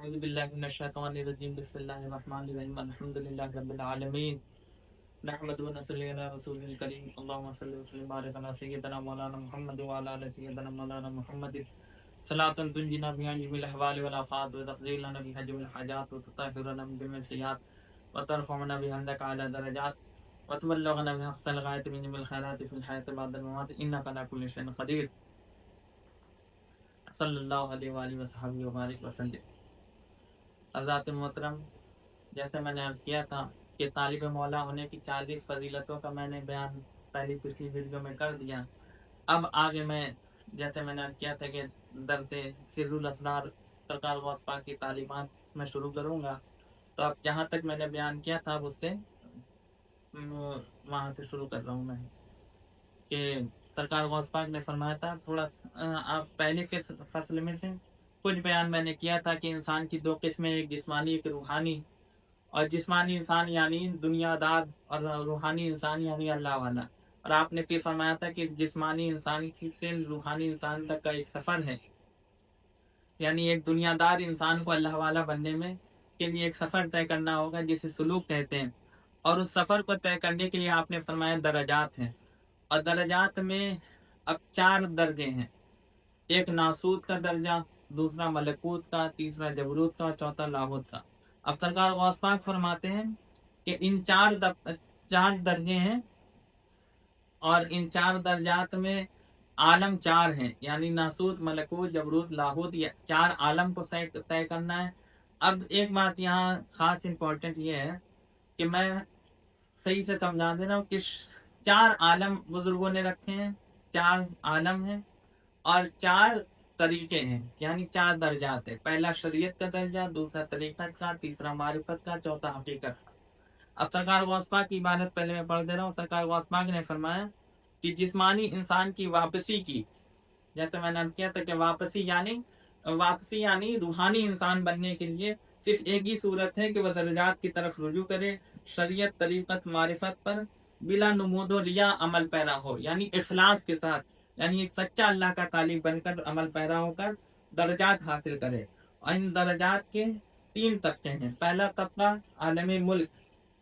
أعوذ بالله من الشيطان الرجيم بسم الله الرحمن الرحيم الحمد لله رب العالمين نحمده ونصلي على رسوله الكريم اللهم صل وسلم وبارك على سيدنا مولانا محمد وعلى آل سيدنا مولانا محمد صلاة تنجينا بها من الأهوال والآفات وتقضي لنا بها جميع الحاجات وتطهرنا من جميع السيئات وترفعنا بها عندك على درجات وتبلغنا بها أقصى الغاية من جميع الخيرات في الحياة بعد الممات إنك على كل شيء قدير صلی اللہ علیہ وآلہ وصحبہ وبارک وسلم۔ حضرات محترم، جیسے میں نے عرض کیا تھا کہ طالب مولا ہونے کی 40 فضیلتوں کا میں نے بیان پہلی پچھلی ویڈیو میں کر دیا۔ اب آگے میں جیسے میں نے عرض کیا تھا کہ درس سر الاسرار سرکار غوث پاک کی تعلیمات میں شروع کروں گا، تو اب جہاں تک میں نے بیان کیا تھا اس سے وہاں سے شروع کر رہا ہوں میں کہ سرکار غوث پاک نے فرمایا تھا تھوڑا آپ پہلے فصل میں سے کچھ بیان میں نے کیا تھا کہ انسان کی دو قسمیں، ایک جسمانی ایک روحانی، اور جسمانی انسان یعنی دنیا دار اور روحانی انسان یعنی اللہ والا۔ اور آپ نے پھر فرمایا تھا کہ جسمانی انسان سے روحانی انسان تک کا ایک سفر ہے، یعنی ایک دنیا دار انسان کو اللہ والا بننے میں کے لیے ایک سفر طے کرنا ہوگا جسے سلوک کہتے ہیں، اور اس سفر کو طے کرنے کے لیے آپ نے فرمایا درجات ہیں، اور درجات میں اب 4 درجے ہیں، ایک ناسوت کا درجہ، دوسرا ملکوت کا، تیسرا جبروت کا، چوتھا لاہوت کا۔ اب سرکار غوث پاک فرماتے ہیں کہ ان 4 درجے ہیں، اور ان 4 درجات میں عالم 4 ہیں، یعنی ناسوت، ملکوت، جبروت، لاہوت، یہ 4 عالم کو طے کرنا ہے۔ اب ایک بات یہاں خاص امپورٹنٹ یہ ہے کہ میں صحیح سے سمجھا دے رہا ہوں کہ 4 عالم بزرگوں نے رکھے ہیں، 4 عالم ہیں اور 4 طریقے ہیں، یعنی 4 درجات ہیں۔ پہلا شریعت کا درجہ، دوسرا طریقت کا، تیسرا معرفت کا، چوتھا حقیقت کا۔ اب سرکار غوث پاک کی عبارت پہلے میں پڑھ دے رہا ہوں۔ سرکار غوث پاک نے فرمایا کہ جسمانی انسان کی واپسی کی، جیسے میں نے کیا تھا کہ واپسی یعنی روحانی انسان بننے کے لیے صرف ایک ہی صورت ہے کہ وہ درجات کی طرف رجوع کرے، شریعت، طریقت، معرفت پر بلا نمود و ریا عمل پیرا ہو، یعنی اخلاص کے ساتھ، یعنی ایک سچا اللہ کا طالب بن کر عمل پیرا ہو کر درجات حاصل کرے۔ اور ان درجات کے 3 طبقے ہیں۔ پہلا طبقہ عالم ملک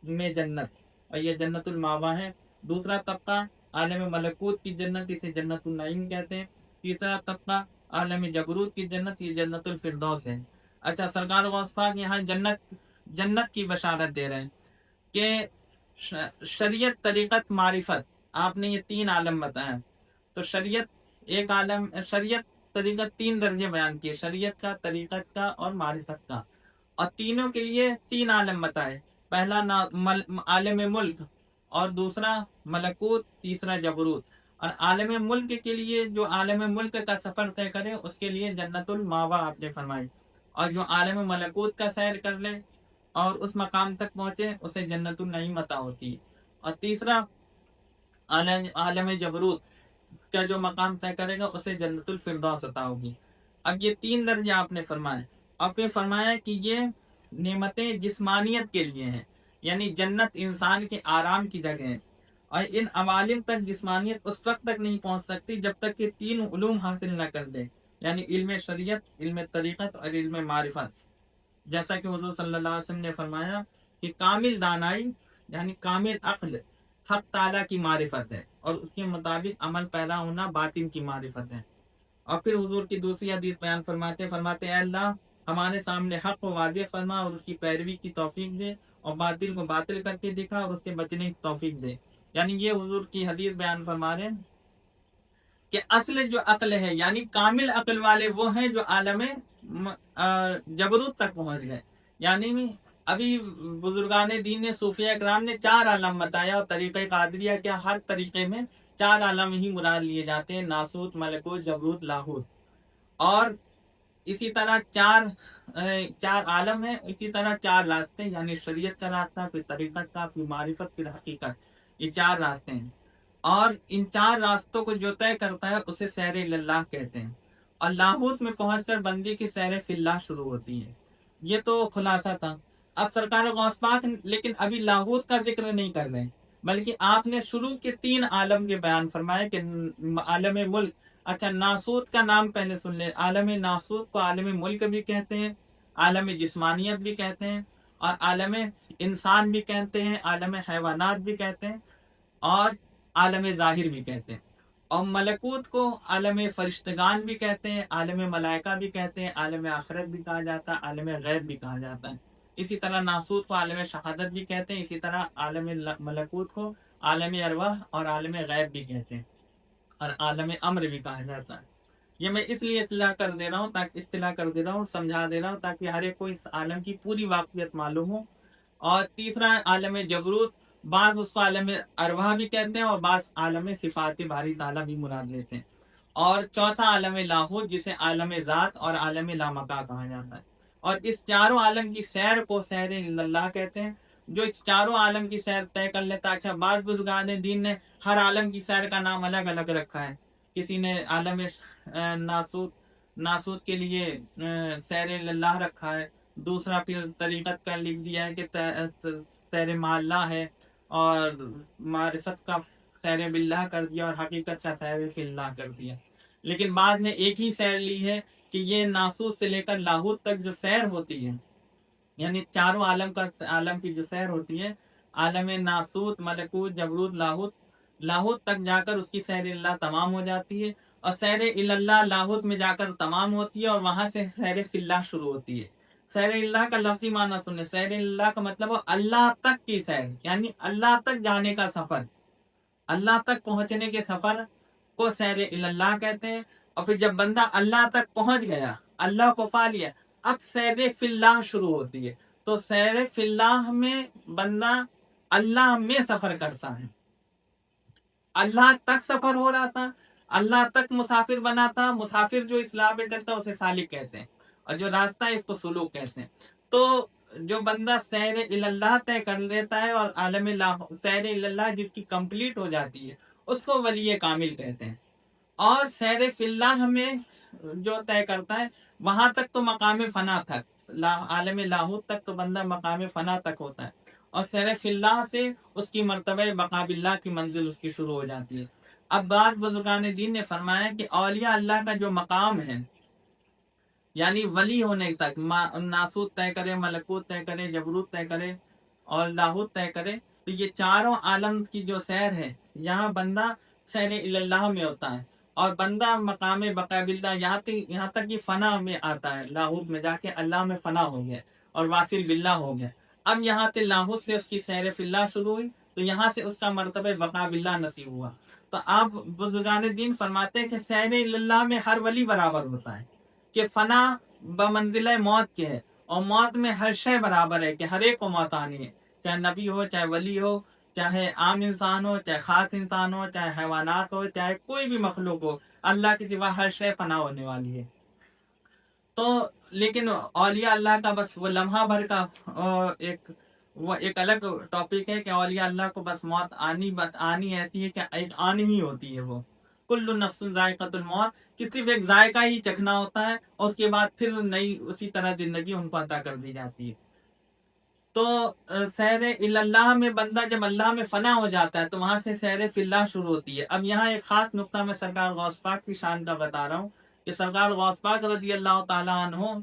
میں جنت، اور یہ جنت الماوا ہے۔ دوسرا طبقہ عالم ملکوت کی جنت، اسے جنت النعیم کہتے ہیں۔ تیسرا طبقہ عالم جبروت کی جنت، یہ جنت الفردوس ہے۔ اچھا، سرکار غوث پاک یہاں جنت کی بشارت دے رہے ہیں کہ شریعت، طریقت، معرفت، آپ نے یہ 3 عالم بتایا۔ تو شریعت طریقت 3 درجے بیان کیے، شریعت کا، طریقت کا اور معرفت کا، اور تینوں کے لیے 3 عالم بتائے۔ پہلا عالم ملک، اور دوسرا ملکوت، تیسرا جبروت۔ اور عالم ملک کے لیے جو عالم ملک کا سفر طے کرے اس کے لیے جنت الماوا آپ نے فرمائی، اور جو عالم ملکوت کا سیر کر لے اور اس مقام تک پہنچے اسے جنت النعیم عطا ہوتی ہے۔ اور تیسرا عالم جبروت کا جو مقام طے کرے گا اسے جنت الفردوس عطا ہوگی۔ اب یہ 3 درجے آپ نے فرمائے، اور پھر فرمایا کہ یہ نعمتیں جسمانیت کے لیے ہیں، یعنی جنت انسان کے آرام کی جگہ ہے، اور ان عوالم تک جسمانیت اس وقت تک نہیں پہنچ سکتی جب تک کہ 3 علوم حاصل نہ کر دے، یعنی علم شریعت، علم طریقت اور علم معرفت۔ جیسا کہ حضور صلی اللہ علیہ وسلم نے فرمایا کہ کامل دانائی یعنی کامل عقل حق تعالیٰ کی معرفت ہے، اور اس کے مطابق عمل پیدا ہونا باطن کی معرفت ہے۔ اور پھر حضور کی دوسری حدیث بیان فرماتے اے اللہ ہمارے سامنے حق کو واضح فرما اور اس کی پیروی کی توفیق دے، اور باطل کو باطل کر کے دکھا اور اس کے بچنے کی توفیق دے۔ یعنی یہ حضور کی حدیث بیان فرما رہے ہیں کہ اصل جو عقل ہے، یعنی کامل عقل والے وہ ہیں جو عالم جبروت تک پہنچ گئے۔ یعنی ابھی بزرگان دین نے، صوفیہ کرام نے 4 عالم بتایا، اور طریقہ قادریہ کیا ہر طریقے میں 4 عالم ہی مراد لیے جاتے ہیں، ناسوت، ملکوت، جبروت، لاہوت۔ اور اسی طرح 4 عالم ہیں، اسی طرح 4 راستے، یعنی شریعت کا راستہ، پھر طریقت کا، پھر معرفت، پھر حقیقت، یہ 4 راستے ہیں۔ اور ان 4 راستوں کو جو طے کرتا ہے اسے سیر اللہ کہتے ہیں، اور لاہوت میں پہنچ کر بندی کی سیر فی اللہ شروع ہوتی ہے۔ یہ تو خلاصہ تھا۔ اب سرکار غوث پاک لیکن ابھی لاہوت کا ذکر نہیں کر رہے، بلکہ آپ نے شروع کے 3 عالم کے بیان فرمائے کہ عالم ملک۔ اچھا، ناسوت کا نام پہلے سن لے۔ عالم ناسوت کو عالم ملک بھی کہتے ہیں، عالم جسمانیت بھی کہتے ہیں اور عالم انسان بھی کہتے ہیں، عالم حیوانات بھی کہتے ہیں اور عالم ظاہر بھی کہتے ہیں، اور ملکوت کو عالم فرشتگان بھی کہتے ہیں، عالم ملائکہ بھی کہتے ہیں، عالم آخرت بھی کہا جاتا ہے، عالم غیب بھی کہا جاتا ہے۔ اسی طرح ناسوت کو عالم شہادت بھی کہتے ہیں، اسی طرح عالم ملکوت کو عالم ارواح اور عالم غیب بھی کہتے ہیں اور عالم امر بھی کہا جاتا ہے۔ یہ میں اس لیے اصطلاح کر دے رہا ہوں سمجھا دے رہا ہوں تاکہ ہر ایک کو اس عالم کی پوری واقعیت معلوم ہو۔ اور تیسرا عالم جبروت، بعض اس کو عالم ارواح بھی کہتے ہیں اور بعض عالم صفات باری تعالیٰ بھی مراد لیتے ہیں۔ اور چوتھا عالم لاہوت جسے عالم ذات اور عالم لامکا کہا جاتا ہے۔ اور اس چاروں عالم کی سیر کو سیر اللہ کہتے ہیں۔ جو اس چاروں عالم کی سیر طے کر لیتا، اچھا بعض بزرگان دین نے ہر عالم کی سیر کا نام الگ الگ رکھا ہے۔ کسی نے عالم ناسوت کے لیے سیر اللہ رکھا ہے، دوسرا پھر طریقت کا لکھ دیا ہے کہ سیر معلّہ ہے، اور معرفت کا سیر باللہ کر دیا اور حقیقت کا سیر فی اللہ کر دیا۔ لیکن بعض نے ایک ہی سیر لی ہے کہ یہ ناسوت سے لے کر لاہوت تک جو سیر ہوتی ہے، یعنی چاروں عالم کی جو سیر ہوتی ہے، عالم ناسوت، ملکوت، جبروت، لاہوت تک جا کر اس کی سیر اللہ تمام ہو جاتی ہے، اور سیر اللہ لاہوت میں جا کر تمام ہوتی ہے اور وہاں سے سیر فی اللہ شروع ہوتی ہے۔ سیر اللہ کا لفظی معنی سنیں، سیر اللہ کا مطلب اللہ تک کی سیر، یعنی اللہ تک جانے کا سفر، اللہ تک پہنچنے کے سفر کو سیر اللہ کہتے ہیں۔ اور پھر جب بندہ اللہ تک پہنچ گیا، اللہ کو پا لیا، اب سیر فی اللہ شروع ہوتی ہے۔ تو سیر فی اللہ میں بندہ اللہ میں سفر کرتا ہے، اللہ تک سفر ہو رہا تھا، اللہ تک مسافر بنا تھا۔ مسافر جو اصلاح میں چلتا ہے اسے سالک کہتے ہیں، اور جو راستہ ہے اس کو سلوک کہتے ہیں۔ تو جو بندہ سیر اللہ طے کر لیتا ہے اور عالم سیر اللہ جس کی کمپلیٹ ہو جاتی ہے اس کو ولی کامل کہتے ہیں۔ اور سیر فی اللہ میں جو طے کرتا ہے وہاں تک تو مقام فنا تک، عالم لاہوت تک تو بندہ مقام فنا تک ہوتا ہے، اور سیر فی اللہ سے اس کی مرتبہ بقا باللہ کی منزل اس کی شروع ہو جاتی ہے۔ اب بعض بزرگان دین نے فرمایا کہ اولیاء اللہ کا جو مقام ہے، یعنی ولی ہونے تک، ناسوت طے کرے، ملکوت طے کرے، جبروت طے کرے اور لاہوت طے کرے، تو یہ چاروں عالم کی جو سیر ہے یہاں بندہ سیر اللہ میں ہوتا ہے، اور بندہ مقام بقا باللہ یہاں تک کہ فنا میں آتا ہے، لاہوت میں جا کے اللہ میں فنا ہو گیا اور واصل باللہ ہو گیا۔ اب یہاں سے لاہوت سے اس کی سیر فی اللہ شروع ہوئی تو یہاں سے اس کا مرتبہ بقا باللہ نصیب ہوا۔ تو آپ بزرگان دین فرماتے ہیں کہ سیر اللہ میں ہر ولی برابر ہوتا ہے، کہ فنا بمنزلہ موت کے ہے، اور موت میں ہر شے برابر ہے کہ ہر ایک کو موت آنی ہے، چاہے نبی ہو، چاہے ولی ہو، چاہے عام انسان ہو، چاہے خاص انسان ہو، چاہے حیوانات ہو، چاہے کوئی بھی مخلوق ہو، اللہ کے سوا ہر شے فنا ہونے والی ہے۔ تو لیکن اولیاء اللہ کا بس وہ لمحہ بھر کا ایک الگ ٹاپک ہے کہ اولیاء اللہ کو بس موت آنی ایسی ہے کہ ایک آنی ہی ہوتی ہے، وہ کل نفس ذائقۃ الموت، کہ صرف ایک ذائقہ ہی چکھنا ہوتا ہے اور اس کے بعد پھر نئی اسی طرح زندگی ان کو عطا کر دی جاتی ہے۔ تو سیر اللہ میں بندہ جب اللہ میں فنا ہو جاتا ہے تو وہاں سے سیر فی اللہ شروع ہوتی ہے۔ اب یہاں ایک خاص نقطہ میں سرکار غوث پاک کی شان کا بتا رہا ہوں کہ سرکار غوث پاک رضی اللہ تعالیٰ عنہ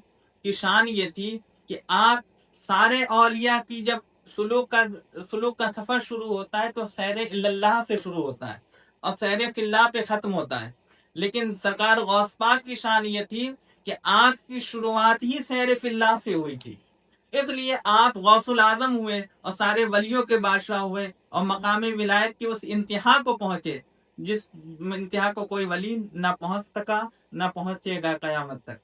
کی شان یہ تھی کہ آپ سارے اولیاء کی جب سلوک کا سفر شروع ہوتا ہے تو سیر اللہ سے شروع ہوتا ہے اور سیر فی اللہ پہ ختم ہوتا ہے، لیکن سرکار غوث پاک کی شان یہ تھی کہ آپ کی شروعات ہی سیر فی اللہ سے ہوئی تھی، اس لیے آپ غوث العظم ہوئے اور سارے ولیوں کے بادشاہ ہوئے اور مقام ولایت کی اس انتہا کو پہنچے جس انتہا کو کوئی ولی نہ پہنچ سکا نہ پہنچے گا قیامت تک۔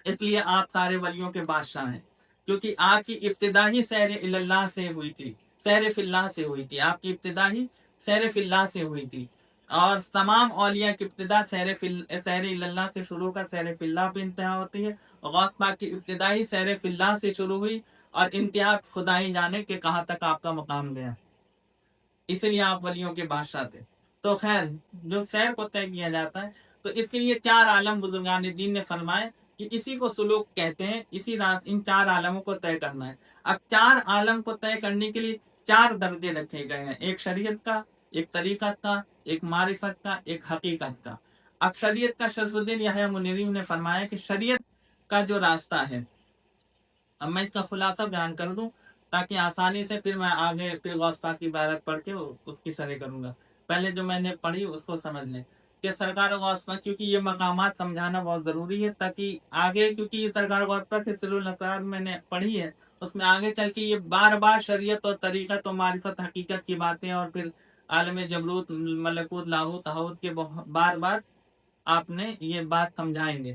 اس لیے آپ سارے ولیوں کے بادشاہ ہیں، کیونکہ آپ کی ابتدا ہی سیر اللہ سے ہوئی تھی، سیر فی اللہ سے ہوئی تھی، آپ کی ابتدا ہی سیر فی اللہ سے ہوئی تھی، اور تمام اولیاء کی ابتدا سیر اللہ سے شروع کا سیر فی اللہ پہ انتہا ہوتی ہے۔ غوث پاک کی ابتدا ہی سیر فی اللہ سے شروع ہوئی اور انتہا خدا ہی جانے کہ کہاں تک آپ کا مقام گیا، اسی لیے آپ ولیوں کے بادشاہ تھے۔ تو خیر جو سیر کو طے کیا جاتا ہے تو اس کے لیے چار عالم بزرگان دین نے فرمائے کہ اسی کو سلوک کہتے ہیں، ان چار عالموں کو طے کرنا ہے۔ اب چار عالم کو طے کرنے کے لیے چار درجے رکھے گئے ہیں، ایک شریعت کا، ایک طریقت کا، ایک معرفت کا، ایک حقیقت کا۔ اب شریعت کا شرف الدین یحییٰ منیری نے فرمایا کہ شریعت کا جو راستہ ہے اب میں اس کا خلاصہ بیان کر دوں تاکہ آسانی سے پھر میں آگے پھر غوث پاک کی عبارت پڑھ کے اس کی شرح کروں گا. پہلے جو میں نے پڑھی اس کو سمجھ لیں کہ سرکار غوث پاک، کیونکہ یہ مقامات سمجھانا بہت ضروری ہے تاکہ آگے، کیونکہ یہ سرکار غوث پاک کے سلول الاسرار میں نے پڑھی ہے، اس میں آگے چل کے یہ بار بار شریعت اور طریقت و معرفت حقیقت کی باتیں اور پھر عالم جبروت ملکوت لاہوت ہاہوت کے بار بار آپ نے یہ بات سمجھائیں گے.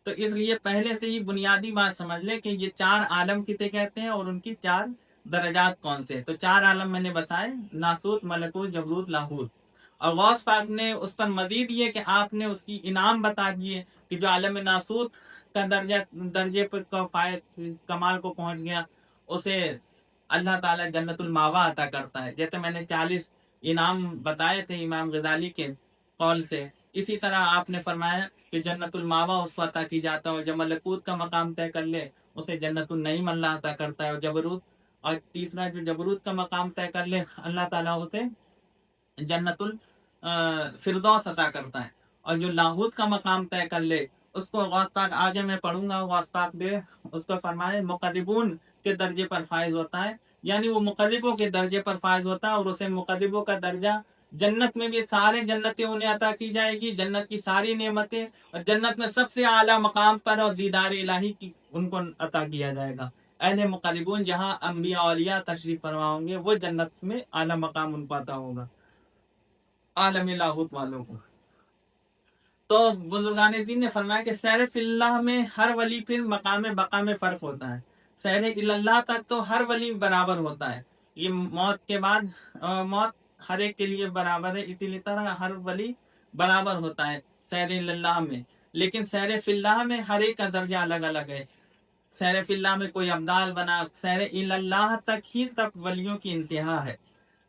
تو اس لیے پہلے سے ہی بنیادی بات سمجھ لے کہ یہ 4 عالم کسے کہتے ہیں اور ان کی 4 درجات کون سے. تو 4 عالم میں نے بتائے: ناسوت، ملکوت، جبروت، لاہوت. اور غوث پاک نے اس پر مزید یہ کہ آپ نے اس کی انعام بتا دیے کہ جو عالم ناسوت کا درجے پر کمال کو پہنچ گیا اسے اللہ تعالیٰ جنت الماوا عطا کرتا ہے. جیسے میں نے 40 انعام بتائے تھے امام غزالی کے قول سے، اسی طرح آپ نے فرمایا کہ جنت الماوا اس کو عطا کی جاتا ہے، اور جب ملکوت کا مقام طے کر لے اسے جنت النعیم اللہ عطا کرتا ہے. اور جبروت، اور تیسرا جو جبروت کا مقام طے کر لے اللہ تعالیٰ اسے جنت الفردوس عطا کرتا ہے. اور جو لاہوت کا مقام طے کر لے اس کو غوث پاک آگے میں پڑھوں گا، غوث پاک دے اس کو فرمائے مقربون کے درجے پر فائز ہوتا ہے، یعنی وہ مقربوں کے درجے پر فائز ہوتا ہے، اور اسے مقربوں کا درجہ جنت میں بھی سارے جنتیں انہیں عطا کی جائے گی، جنت کی ساری نعمتیں، اور جنت میں سب سے اعلیٰ مقام پر اور دیدار الہی کی ان کو عطا کیا جائے گا. اہل مقربون جہاں انبیاء اولیاء تشریف فرما ہوں گے وہ جنت میں اعلیٰ مقام ان کو عطا ہوگا عالم لاہوت والوں کو. تو بزرگان دین نے فرمایا کہ سیر فی اللہ میں ہر ولی پھر مقام بقا میں فرق ہوتا ہے. سیر اللہ تک تو ہر ولی برابر ہوتا ہے، یہ موت کے بعد موت ہر ایک کے لیے برابر ہے، اسی طرح ہر ولی برابر ہوتا ہے سیر اللہ میں. لیکن سیر فی اللہ میں ہر ایک کا درجہ الگ الگ ہے. سیر فی اللہ میں کوئی ابدال بنا، سیر اللہ تک ہی سب ولیوں کی انتہا ہے.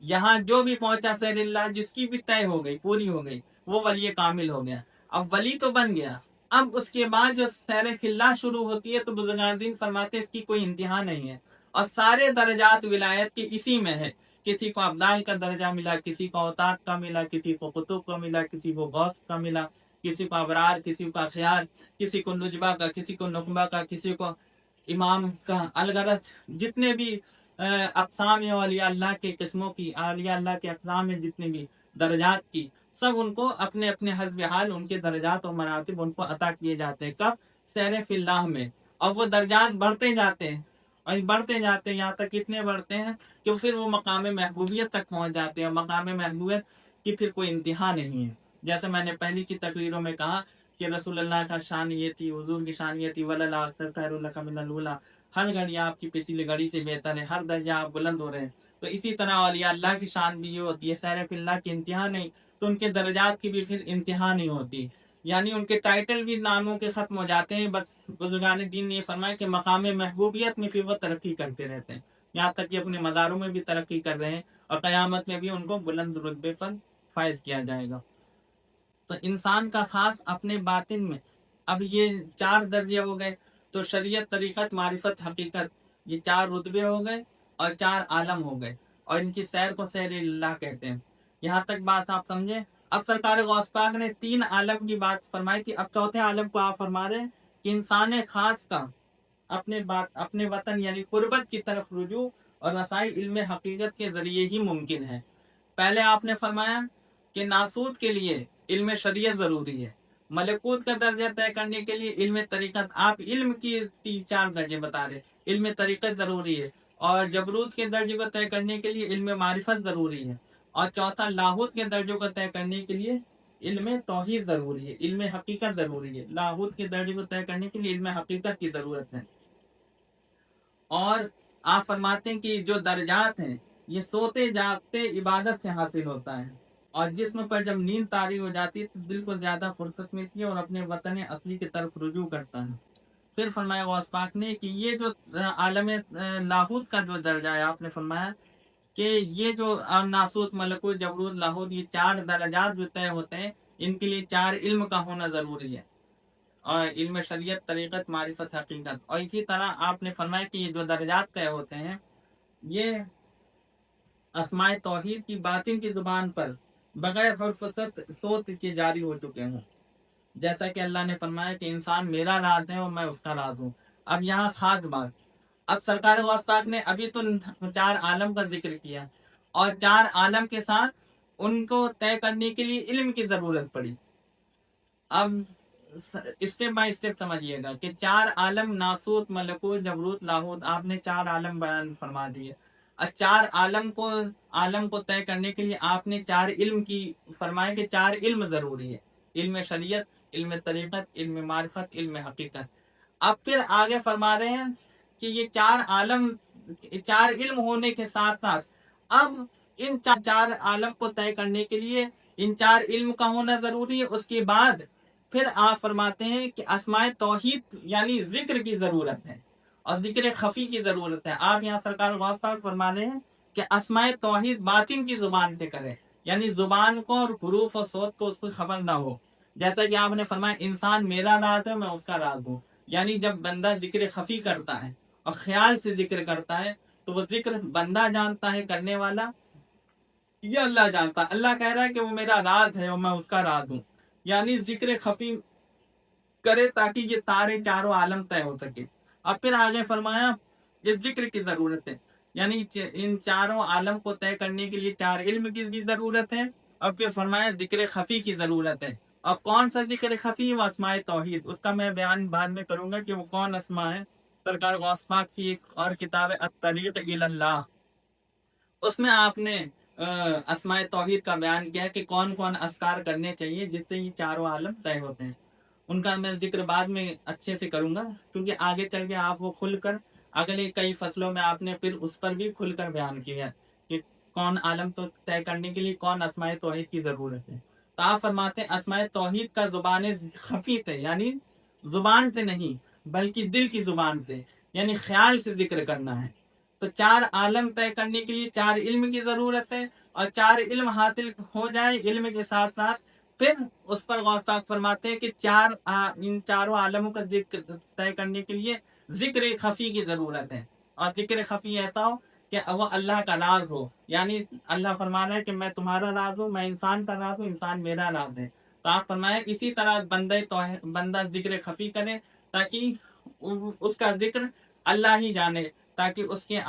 یہاں جو بھی پہنچا سیر اللہ، جس کی بھی طے ہو گئی، پوری ہو گئی، وہ ولی کامل ہو گیا. اب ولی تو بن گیا، اب اس کے بعد جو سیر فی اللہ شروع ہوتی ہے تو بزرگان دین فرماتے ہیں اس کی کوئی انتہا نہیں ہے، اور سارے درجات ولایت کے اسی میں ہے. کسی کو ابدال کا درجہ ملا، کسی کو اوتاد کا ملا، کسی کو قطب کا ملا، کسی کو غوث کا ملا، کسی کو ابرار، کسی کا خیال، کسی کو نجبہ کا، کسی کو نقبہ کا، کسی کو امام کا. الغرض جتنے بھی اقسام اولیاء اللہ کے قسموں کی، اولیاء اللہ کے اقسام میں جتنے بھی درجات کی، سب ان کو اپنے اپنے حسب حال ان کے درجات اور مراتب ان کو عطا کیے جاتے ہیں. کب؟ سیر فی اللہ میں. اور وہ درجات بڑھتے جاتے ہیں اور بڑھتے جاتے ہیں، یہاں تک اتنے بڑھتے ہیں کہ پھر وہ مقام محبوبیت تک پہنچ جاتے ہیں، اور مقام محبوبیت کی پھر کوئی انتہا نہیں ہے. جیسے میں نے پہلی کی تقریروں میں کہا کہ رسول اللہ کا شان یہ تھی، حضور کی شان یہ تھی، وَلَلْآخِرَةُ خَيْرٌ لَكَ مِنَ الْأُولَىٰ، ہر گھڑی آپ کی پچھلی گھڑی سے بہتر ہے، ہر درجہ آپ بلند ہو رہے ہیں. تو اسی طرح اولیاء اللہ کی شان بھی یہ ہوتی ہے، سیر فی اللہ کی انتہا نہیں تو ان کے درجات کی بھی پھر انتہا نہیں ہوتی، یعنی ان کے ٹائٹل بھی ناموں کے ختم ہو جاتے ہیں. بس بزرگان دین نے یہ فرمایا کہ مقام محبوبیت میں پھر وہ ترقی کرتے رہتے ہیں، یہاں تک کہ اپنے مزاروں میں بھی ترقی کر رہے ہیں، اور قیامت میں بھی ان کو بلند رتبے پر فائز کیا جائے گا. تو انسان کا خاص اپنے باطن میں، اب یہ 4 درجے ہو گئے، تو شریعت، طریقت، معرفت، حقیقت، یہ 4 رتبے ہو گئے اور 4 عالم ہو گئے، اور ان کی سیر کو سیر اللہ کہتے ہیں. یہاں تک بات آپ سمجھے. اب سرکار غوث پاک نے 3 عالم کی بات فرمائی تھی، اب چوتھے عالم کو آپ فرما رہے ہیں کہ انسان خاص کا اپنے وطن یعنی قربت کی طرف رجوع اور رسائی علم حقیقت کے ذریعے ہی ممکن ہے. پہلے آپ نے فرمایا کہ ناسود کے لیے علم شریعت ضروری ہے، ملکوت کا درجہ طے کرنے کے لیے علم طریقت، آپ علم کی 4 درجے بتا رہے، علم طریقت ضروری ہے، اور جبروت کے درجے کو طے کرنے کے لیے علم معرفت ضروری ہے، اور چوتھا لاہوت کے درجوں کو طے کرنے کے لیے علم توحید ضروری ہے، علم حقیقت ضروری ہے. لاہوت کے درجے کو طے کرنے کے لیے علم حقیقت کی ضرورت ہے. اور آپ فرماتے ہیں کہ جو درجات ہیں یہ سوتے جاگتے عبادت سے حاصل ہوتا ہے، اور جسم پر جب نیند طاری ہو جاتی ہے تو دل کو زیادہ فرصت ملتی ہے اور اپنے وطن اصلی کی طرف رجوع کرتا ہے. پھر فرمایا غوث پاک نے کہ یہ جو عالم لاہوت کا جو درجہ ہے، آپ نے فرمایا کہ یہ جو ناسوت، ملکوت، جبروت، لاہوت، یہ 4 درجات جو طے ہوتے ہیں ان کے لیے 4 علم کا ہونا ضروری ہے، اور علم شریعت، طریقت، معرفت، حقیقت. اور اسی طرح آپ نے فرمایا کہ یہ جو درجات طے ہوتے ہیں یہ اسماء توحید کی باطن کی زبان پر بغیر حرف صوت کے جاری ہو چکے ہوں، جیسا کہ اللہ نے فرمایا کہ انسان میرا راز ہے اور میں اس کا راز ہوں. اب یہاں خاص بات اب سرکار غوث پاک نے ابھی تو 4 عالم کا ذکر کیا، اور 4 عالم کے ساتھ ان کو طے کرنے کے لیے علم کی ضرورت پڑی۔ اب اسٹیپ بائی اسٹیپ سمجھیے گا کہ 4 عالم، ناسوت، ملکوت، جبروت، لاہوت، آپ نے 4 عالم بیان فرما دیے۔ اور 4 عالم کو طے کرنے کے لیے آپ نے 4 علم کی فرمایا کہ 4 علم ضروری ہے: علم شریعت، علم طریقت، علم معرفت، علم حقیقت۔ اب پھر آگے فرما رہے ہیں کہ یہ 4 عالم، 4 علم ہونے کے ساتھ ساتھ اب ان 4 عالم کو طے کرنے کے لیے ان 4 علم کا ہونا ضروری ہے۔ اس کے بعد پھر آپ فرماتے ہیں کہ اسماء توحید یعنی ذکر کی ضرورت ہے، اور ذکر خفی کی ضرورت ہے۔ آپ یہاں سرکار غوث پاک فرما رہے ہیں کہ اسماء توحید باطن کی زبان سے کرے، یعنی زبان کو اور حروف و صوت کو اس کو خبر نہ ہو۔ جیسا کہ آپ نے فرمایا انسان میرا راز ہے، میں اس کا راز ہوں، یعنی جب بندہ ذکر خفی کرتا ہے اور خیال سے ذکر کرتا ہے تو وہ ذکر بندہ جانتا ہے کرنے والا، یہ اللہ جانتا ہے۔ اللہ کہہ رہا ہے کہ وہ میرا راز ہے اور میں اس کا راز ہوں، یعنی ذکر خفی کرے تاکہ یہ سارے 4 عالم طے ہو سکے۔ اب پھر آگے فرمایا یہ ذکر کی ضرورت ہے، یعنی ان 4 عالم کو طے کرنے کے لیے 4 علم کی بھی ضرورت ہے، اور پھر فرمایا ذکر خفی کی ضرورت ہے۔ اور کون سا ذکر خفی؟ وہ اسماء توحید، اس کا میں بیان بعد میں کروں گا کہ وہ کون اسماء ہے۔ سرکار غوث پاک کی ایک اور کتاب ہے الطریق الی اللہ، اس میں آپ نے اسماء توحید کا بیان کیا کہ کون کون اذکار کرنے چاہیے جس سے یہ 4 عالم طے ہوتے ہیں۔ ان کا میں ذکر بعد میں اچھے سے کروں گا، کیونکہ آگے چل کے آپ وہ کھل کر اگلے کئی فصلوں میں آپ نے پھر اس پر بھی کھل کر بیان کیا کہ کون عالم تو طے کرنے کے لیے کون اسماء توحید کی ضرورت ہے۔ تو آپ فرماتے ہیں اسماء توحید کا زبان خفی سے، یعنی زبان سے نہیں بلکہ دل کی زبان سے، یعنی خیال سے ذکر کرنا ہے۔ تو 4 عالم طے کرنے کے لیے 4 علم کی ضرورت ہے، اور 4 علم حاصل ہو جائے علم کے ساتھ ساتھ پھر اس پر غوث پاک فرماتے ہیں کہ ان 4 عالموں کا ذکر طے کرنے کے لیے ذکر خفی کی ضرورت ہے، اور ذکر خفی ایسا ہو کہ وہ اللہ کا راز ہو، یعنی اللہ فرما رہا ہے کہ میں تمہارا راز ہوں، میں انسان کا راز ہوں، انسان میرا راز ہے۔ تو آپ فرمائیں اسی طرح بندہ ذکر خفی کرے تاکہ اس کا ذکر اللہ ہی جانے، تاکہ اس کے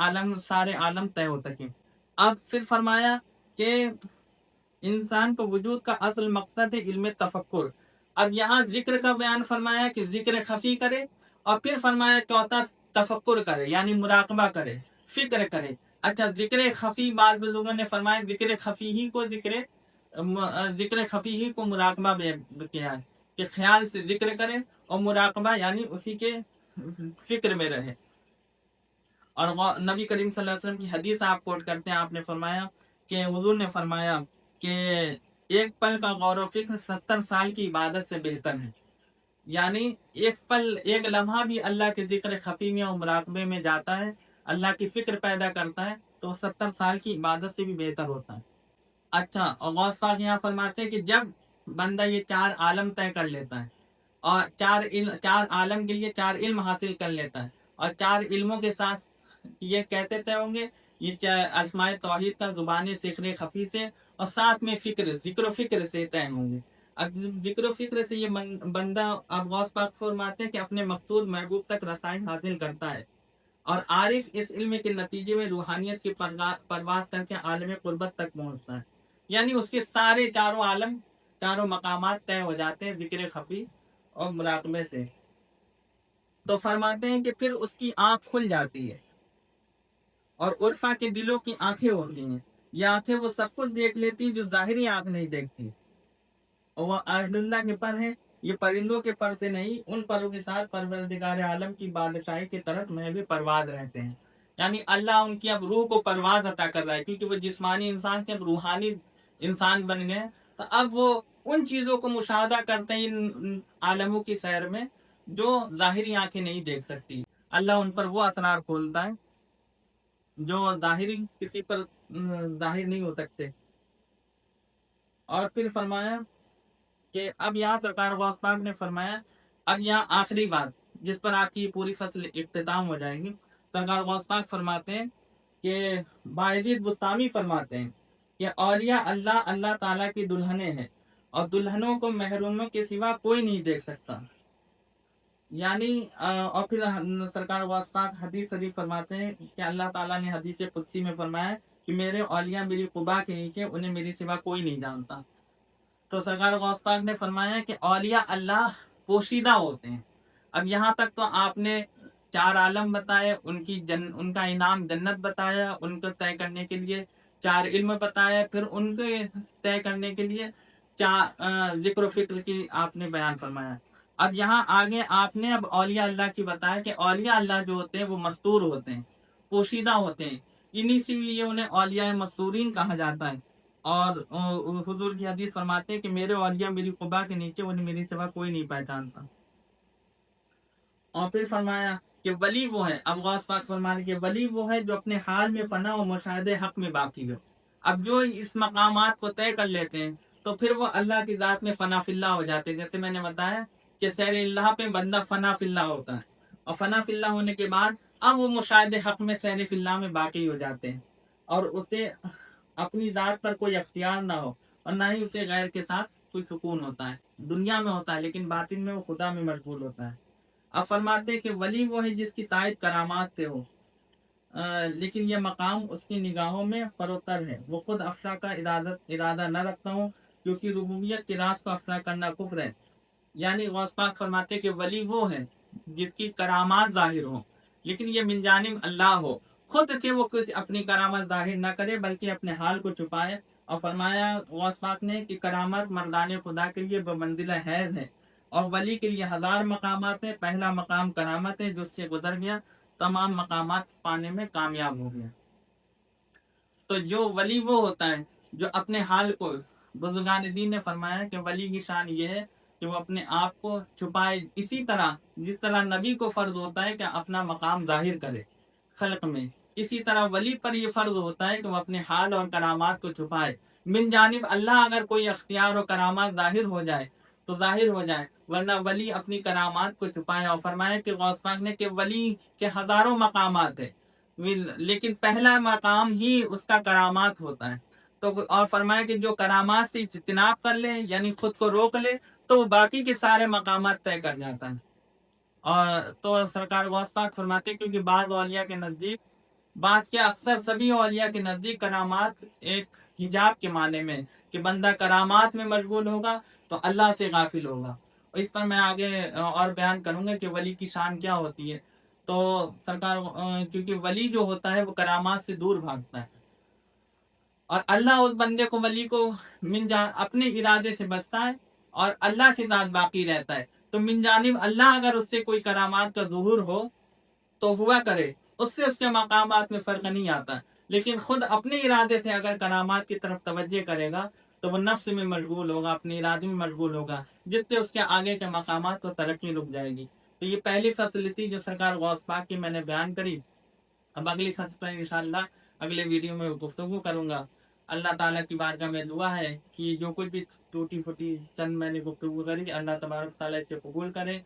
سارے عالم طے ہو سکیں۔ اب پھر فرمایا کہ انسان کو وجود کا اصل مقصد ہے علم تفکر۔ اب یہاں ذکر کا بیان فرمایا کہ ذکر خفی کرے، اور پھر فرمایا چوتھا تفکر کرے، یعنی مراقبہ کرے، فکر کرے۔ اچھا، ذکر خفی بعض بزرگوں نے فرمایا ذکر خفی ہی کو مراقبہ کیا ہے کہ خیال سے ذکر کرے، اور مراقبہ یعنی اسی کے فکر میں رہے۔ اور نبی کریم صلی اللہ علیہ وسلم کی حدیث آپ کوٹ کرتے ہیں، آپ نے فرمایا کہ حضور نے فرمایا کہ ایک پل کا غور و فکر 70 سال کی عبادت سے بہتر ہے، یعنی ایک پل، ایک لمحہ بھی اللہ کے ذکر خفی میں اور مراقبے میں جاتا ہے، اللہ کی فکر پیدا کرتا ہے، تو 70 سال کی عبادت سے بھی بہتر ہوتا ہے۔ اچھا، اور غوث پاک یہاں فرماتے ہیں کہ جب بندہ یہ 4 عالم طے کر لیتا ہے، اور 4 عالم کے لیے 4 علم حاصل کر لیتا ہے، اور 4 علموں کے ساتھ یہ کہتے تھے ہوں گے یہ اسماء توحید کا زبان ذکر خفی سے، اور ساتھ میں ذکر و فکر سے طے ہوں گے۔ اب ذکر و فکر سے یہ بندہ، اب غوث پاک فرماتے ہیں کہ اپنے مقصود محبوب تک رسائی حاصل کرتا ہے، اور عارف اس علم کے نتیجے میں روحانیت کی پرواز کر کے عالم قربت تک پہنچتا ہے، یعنی اس کے سارے 4 عالم، 4 مقامات طے ہو جاتے ہیں ذکر خفی اور مراقبے سے۔ تو فرماتے ہیں کہ پھر اس کی آنکھ کھل جاتی ہے، اور عرفا کے دلوں کی آنکھیں ہوتی ہیں، یہ آنکھیں وہ سب کچھ دیکھ لیتی جو ظاہری آنکھ نہیں دیکھتی، اور وہ آہد اللہ کے پر ہیں، یہ پرندوں کے پر سے نہیں، ان پروں کے ساتھ پروردگار عالم کی بادشاہی کی طرف میں بھی پرواز رہتے ہیں، یعنی اللہ ان کی اب روح کو پرواز عطا کر رہا ہے، کیونکہ وہ جسمانی انسان سے اب روحانی انسان بن گئے، تو اب وہ ان چیزوں کو مشاہدہ کرتے ہیں ان عالموں کی سیر میں جو ظاہری آنکھیں نہیں دیکھ سکتی۔ اللہ ان پر وہ اسرار کھولتا ہے جو ظاہری کسی پر ظاہر نہیں ہو سکتے۔ اور پھر فرمایا کہ اب یہاں سرکار غوث پاک نے فرمایا، اب یہاں آخری بات جس پر آپ کی پوری فصل اختتام ہو جائے گی، سرکار غوث پاک فرماتے ہیں کہ باعزید بستامی فرماتے ہیں کہ اولیاء اللہ تعالیٰ کی دلہنیں ہیں، اور دلہنوں کو محروموں کے سوا کوئی نہیں دیکھ سکتا، یعنی اور پھر سرکار غوث پاک حدیث شریف فرماتے ہیں کہ اللہ تعالیٰ نے حدیث قدسی میں فرمایا کہ میرے اولیاء میری قبا کے نیچے، انہیں میری سوا کوئی نہیں جانتا۔ تو سرکار غوث پاک نے فرمایا کہ اولیاء اللہ پوشیدہ ہوتے ہیں۔ اب یہاں تک تو آپ نے 4 عالم بتائے، ان کا انعام جنت بتایا، ان کو طے کرنے کے لیے 4 علم بتایا، پھر ان کے طے کرنے کے لیے 4 ذکر و فکر کی آپ نے بیان فرمایا۔ اب یہاں آگے آپ نے اب اولیاء اللہ کی بتایا کہ اولیاء اللہ جو ہوتے ہیں وہ مستور ہوتے ہیں، پوشیدہ ہوتے ہیں، انہی سے لیے انہیں اولیاء مستورین کہا جاتا ہے۔ اور حضور کی حدیث فرماتے ہیں کہ میرے اولیاء میری قبا کے نیچے، انہیں میری سوا کوئی نہیں پہچانتا۔ اور پھر فرمایا کہ ولی وہ ہے، اب غوث پاک فرمانے کہ ولی وہ ہے جو اپنے حال میں فنا و مشاہدے حق میں باقی ہو۔ اب جو اس مقامات کو طے کر لیتے ہیں تو پھر وہ اللہ کی ذات میں فنا فی اللہ ہو جاتے ہیں۔ جیسے میں نے بتایا کہ سیر اللہ پہ بندہ فنا فی اللہ ہوتا ہے، اور فنا فی اللہ ہونے کے بعد اب وہ مشاہدے حق میں سیر فی اللہ میں باقی ہو جاتے ہیں، اور اسے اپنی ذات پر کوئی اختیار نہ ہو، اور نہ ہی اسے غیر کے ساتھ کوئی سکون ہوتا ہے۔ دنیا میں ہوتا ہے لیکن باطن میں وہ خدا میں مشغول ہوتا ہے۔ اب فرماتے ہیں کہ ولی وہ ہے جس کی تائید کرامات سے ہو، لیکن یہ مقام اس کی نگاہوں میں فروتر ہے۔ وہ خود افشا کا ارادہ نہ رکھتا ہوں، کیونکہ ربوبیت کے راز کو افشا کرنا کفر ہے۔ یعنی غوث پاک فرماتے کہ ولی وہ ہے جس کی کرامات ظاہر ہو، لیکن یہ من جانب اللہ ہو، خود سے وہ کچھ اپنی کرامات ظاہر نہ کرے بلکہ اپنے حال کو چھپائے۔ اور فرمایا غوث پاک نے کہ کرامات مردان خدا کے لیے بمنزلہ حیض ہے، اور ولی کے لیے 1000 مقامات ہیں۔ پہلا مقام کرامت ہے، جس سے گزر گیا تمام مقامات پانے میں کامیاب ہو گیا۔ تو جو ولی وہ ہوتا ہے جو اپنے حال کو، بزرگان دین نے فرمایا کہ ولی کی شان یہ ہے کہ وہ اپنے آپ کو چھپائے، اسی طرح جس طرح نبی کو فرض ہوتا ہے کہ اپنا مقام ظاہر کرے خلق میں، اسی طرح ولی پر یہ فرض ہوتا ہے کہ وہ اپنے حال اور کرامات کو چھپائے۔ من جانب اللہ اگر کوئی اختیار و کرامات ظاہر ہو جائے تو ظاہر ہو جائے، ورنہ ولی اپنی کرامات کو چھپائے۔ اور فرمایا کہ غوث پاک نے کہ ولی کے 1000 مقامات ہیں، لیکن پہلا مقام ہی اس کا کرامات ہوتا ہے۔ تو اور فرمایا کہ جو کرامات سے اجتناب کر لے، یعنی خود کو روک لے، تو وہ باقی کے سارے مقامات طے کر جاتا ہے۔ اور تو سرکار غوث پاک فرماتے کیونکہ بعض اولیاء کے نزدیک، بعض کے اکثر سبھی اولیاء کے نزدیک کرامات ایک حجاب کے معنی میں، کہ بندہ کرامات میں مشغول ہوگا تو اللہ سے غافل ہوگا۔ اور اس پر میں آگے اور بیان کروں گا کہ ولی کی شان کیا ہوتی ہے۔ تو سرکار کیونکہ ولی جو ہوتا ہے وہ کرامات سے دور بھاگتا ہے، اور اللہ اس بندے کو، ولی کو اپنے ارادے سے بچتا ہے، اور اللہ کے ساتھ باقی رہتا ہے۔ تو من جانب اللہ اگر اس سے کوئی کرامات کا ظہور ہو تو ہوا کرے، اس سے اس کے مقامات میں فرق نہیں آتا، لیکن خود اپنے ارادے سے اگر کرامات کی طرف توجہ کرے گا تو وہ نفس میں مشغول ہوگا، اپنے ارادے میں مشغول ہوگا، جس سے اس کے آگے کے مقامات کو ترقی رک جائے گی۔ تو یہ پہلی فصل تھی جو سرکار غوث پاک کی میں نے بیان کری۔ اب اگلی فصل پر انشاءاللہ اگلے ویڈیو میں گفتگو کروں گا۔ اللہ تعالیٰ کی بارگاہ میں دعا ہے کہ جو کچھ بھی ٹوٹی پھوٹی چند میں نے گفتگو کری، اللہ تبارک تعالیٰ اسے قبول کرے،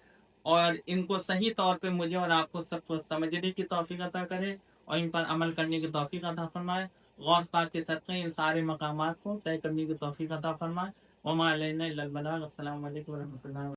اور ان کو صحیح طور پہ مجھے اور آپ کو سب کو سمجھنے کی توفیق عطا کرے، اور ان پر عمل کرنے کی توفیق عطا فرمائے۔ غوث پاک کے صدقے ان سارے مقامات کو طے کرنے کی توفیق عطا فرمائے۔ وما علینا الا البلاغ۔ السلام علیکم ورحمۃ اللہ۔